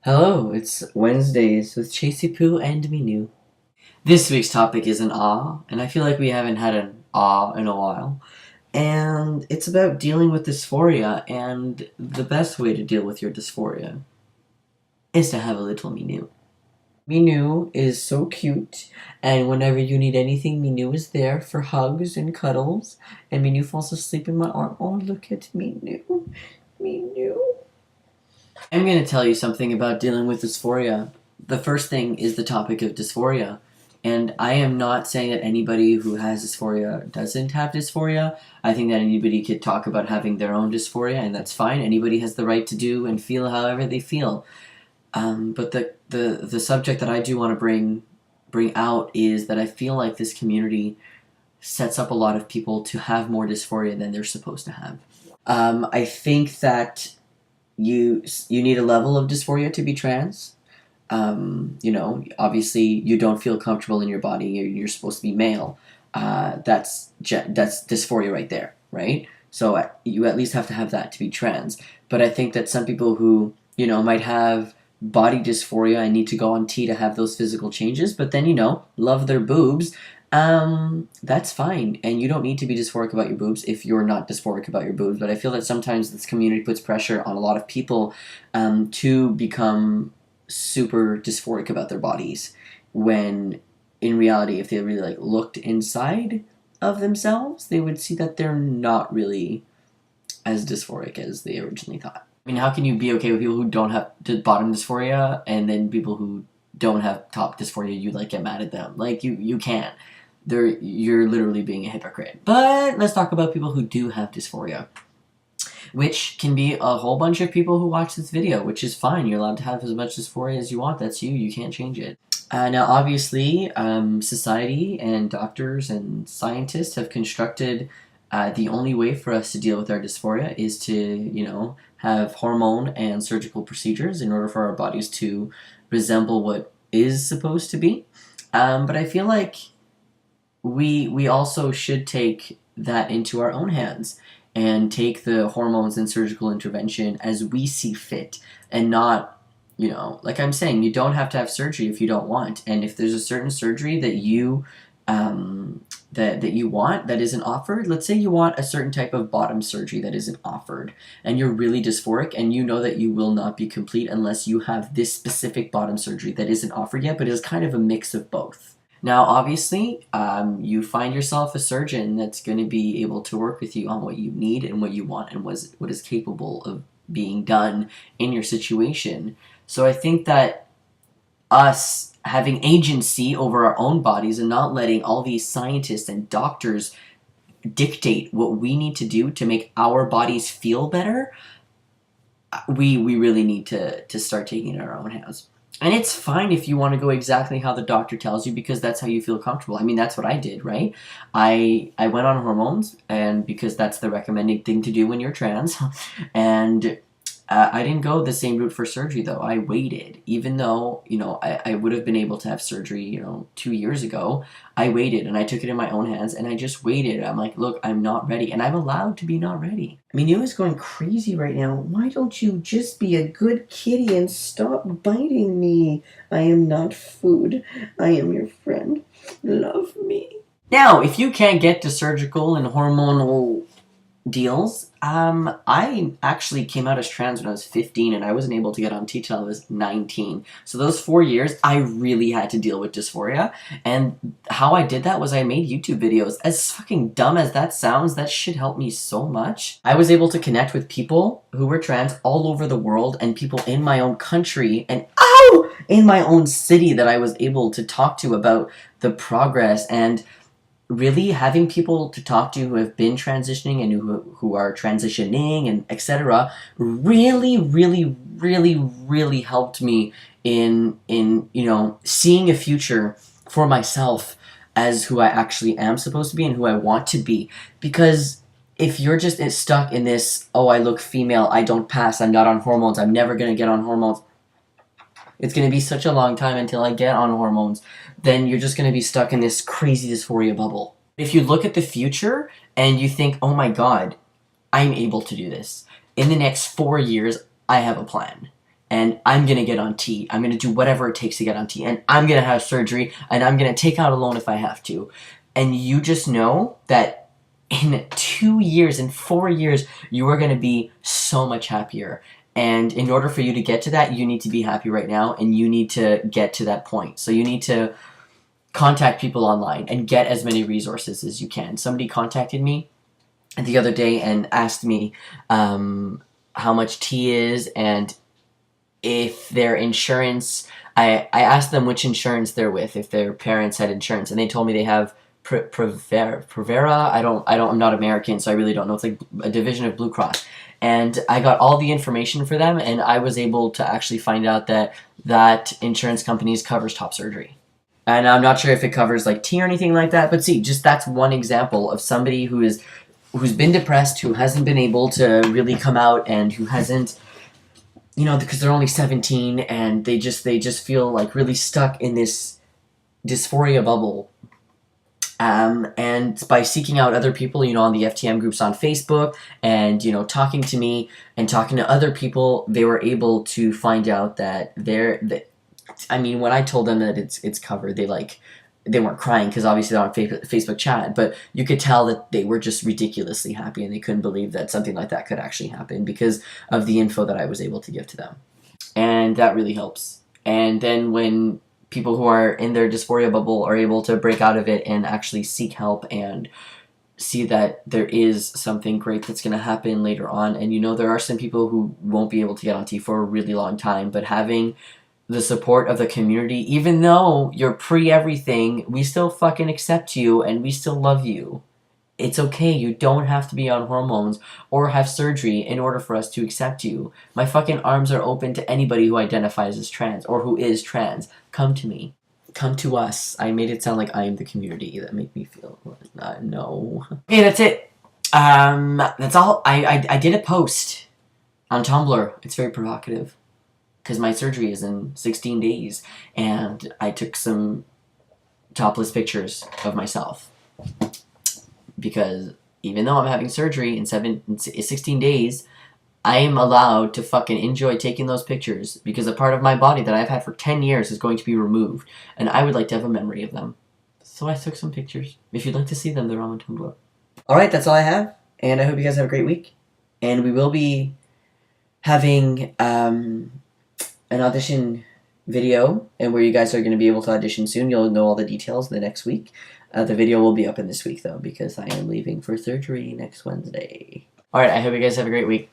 Hello, it's Wednesdays with Chasey Poo and Minou. This week's topic is an awe, and I feel like we haven't had an awe in a while. And it's about dealing with dysphoria, and the best way to deal with your dysphoria is to have a little Minou. Minou is so cute, and whenever you need anything, Minou is there for hugs and cuddles, and Minou falls asleep in my arm. Oh, look at Minou. Minou. I'm going to tell you something about dealing with dysphoria. The first thing is the topic of dysphoria. And I am not saying that anybody who has dysphoria doesn't have dysphoria. I think that anybody could talk about having their own dysphoria, and that's fine. Anybody has the right to do and feel however they feel. But the subject that I do want to bring out is that I feel like this community sets up a lot of people to have more dysphoria than they're supposed to have. I think that you need a level of dysphoria to be trans. Obviously you don't feel comfortable in your body. You're supposed to be male. That's dysphoria right there, right? So you at least have to have that to be trans. But I think that some people who might have body dysphoria and need to go on T to have those physical changes, but then love their boobs. That's fine, and you don't need to be dysphoric about your boobs if you're not dysphoric about your boobs, but I feel that sometimes this community puts pressure on a lot of people to become super dysphoric about their bodies, when in reality, if they really looked inside of themselves, they would see that they're not really as dysphoric as they originally thought. I mean, how can you be okay with people who don't have bottom dysphoria, and then people who don't have top dysphoria, you get mad at them? You can't. You're literally being a hypocrite. But let's talk about people who do have dysphoria, which can be a whole bunch of people who watch this video, which is fine. You're allowed to have as much dysphoria as you want. That's you. You can't change it. Now, obviously, society and doctors and scientists have constructed the only way for us to deal with our dysphoria is to, have hormone and surgical procedures in order for our bodies to resemble what is supposed to be. But I feel like we also should take that into our own hands and take the hormones and surgical intervention as we see fit, and not, like I'm saying, you don't have to have surgery if you don't want. And if there's a certain surgery that you that you want that isn't offered, let's say you want a certain type of bottom surgery that isn't offered, and you're really dysphoric, and you know that you will not be complete unless you have this specific bottom surgery that isn't offered yet, but is kind of a mix of both. Now, obviously, you find yourself a surgeon that's going to be able to work with you on what you need and what you want and what is capable of being done in your situation. So I think that us having agency over our own bodies and not letting all these scientists and doctors dictate what we need to do to make our bodies feel better, we really need to start taking it in our own hands. And it's fine if you want to go exactly how the doctor tells you, because that's how you feel comfortable. I mean, that's what I did, right? I went on hormones, and because that's the recommended thing to do when you're trans. And I didn't go the same route for surgery, though. I waited. Even though, I would have been able to have surgery, 2 years ago, I waited, and I took it in my own hands, and I just waited. I'm like, look, I'm not ready, and I'm allowed to be not ready. I mean, you is going crazy right now. Why don't you just be a good kitty and stop biting me? I am not food. I am your friend. Love me. Now, if you can't get to surgical and hormonal deals, I actually came out as trans when I was 15, and I wasn't able to get on T till I was 19. So those 4 years, I really had to deal with dysphoria, and how I did that was I made YouTube videos. As fucking dumb as that sounds, that shit helped me so much. I was able to connect with people who were trans all over the world, and people in my own country, and in my own city, that I was able to talk to about the progress. And really having people to talk to who have been transitioning and who are transitioning and etc. really helped me in seeing a future for myself as who I actually am supposed to be and who I want to be. Because if you're just stuck in this, oh, I look female, I don't pass, I'm not on hormones, I'm never gonna get on hormones, it's going to be such a long time until I get on hormones, then you're just going to be stuck in this crazy dysphoria bubble. If you look at the future and you think, oh my god, I'm able to do this. In the next 4 years, I have a plan. and I'm gonna get on T. I'm gonna do whatever it takes to get on T, and I'm gonna have surgery, and I'm gonna take out a loan if I have to. And you just know that in 2 years, in 4 years, you are gonna be so much happier. And in order for you to get to that, you need to be happy right now, and you need to get to that point. So you need to contact people online and get as many resources as you can. Somebody contacted me the other day and asked me how much T is and if their insurance. I asked them which insurance they're with, if their parents had insurance, and they told me they have Prevera. I'm not American, so I really don't know. It's like a division of Blue Cross. And I got all the information for them, and I was able to actually find out that that insurance company covers top surgery. And I'm not sure if it covers like T or anything like that, but see, just that's one example of somebody who's been depressed, who hasn't been able to really come out, and who hasn't, you know, because they're only 17, and they just feel like really stuck in this dysphoria bubble. And by seeking out other people, you know, on the FTM groups on Facebook, and, you know, talking to me and talking to other people, they were able to find out that I mean, when I told them that it's covered, they weren't crying, because obviously they're on Facebook chat, but you could tell that they were just ridiculously happy, and they couldn't believe that something like that could actually happen because of the info that I was able to give to them. And that really helps. And then when people who are in their dysphoria bubble are able to break out of it and actually seek help and see that there is something great that's going to happen later on. And, you know, there are some people who won't be able to get on T for a really long time, but having the support of the community, even though you're pre-everything, we still fucking accept you and we still love you. It's okay. You don't have to be on hormones or have surgery in order for us to accept you. My fucking arms are open to anybody who identifies as trans or who is trans. Come to me. Come to us. I made it sound like I am the community. That made me feel... no. Okay, that's it. That's all. I did a post on Tumblr. It's very provocative, because my surgery is in 16 days, and I took some topless pictures of myself. Because even though I'm having surgery in 16 days, I am allowed to fucking enjoy taking those pictures, because a part of my body that I've had for 10 years is going to be removed, and I would like to have a memory of them. So I took some pictures. If you'd like to see them, they're on Tumblr. Alright, that's all I have, and I hope you guys have a great week. And we will be having an audition video, and where you guys are going to be able to audition soon. You'll know all the details in the next week. The video will be up in this week, though, because I am leaving for surgery next Wednesday. Alright, I hope you guys have a great week.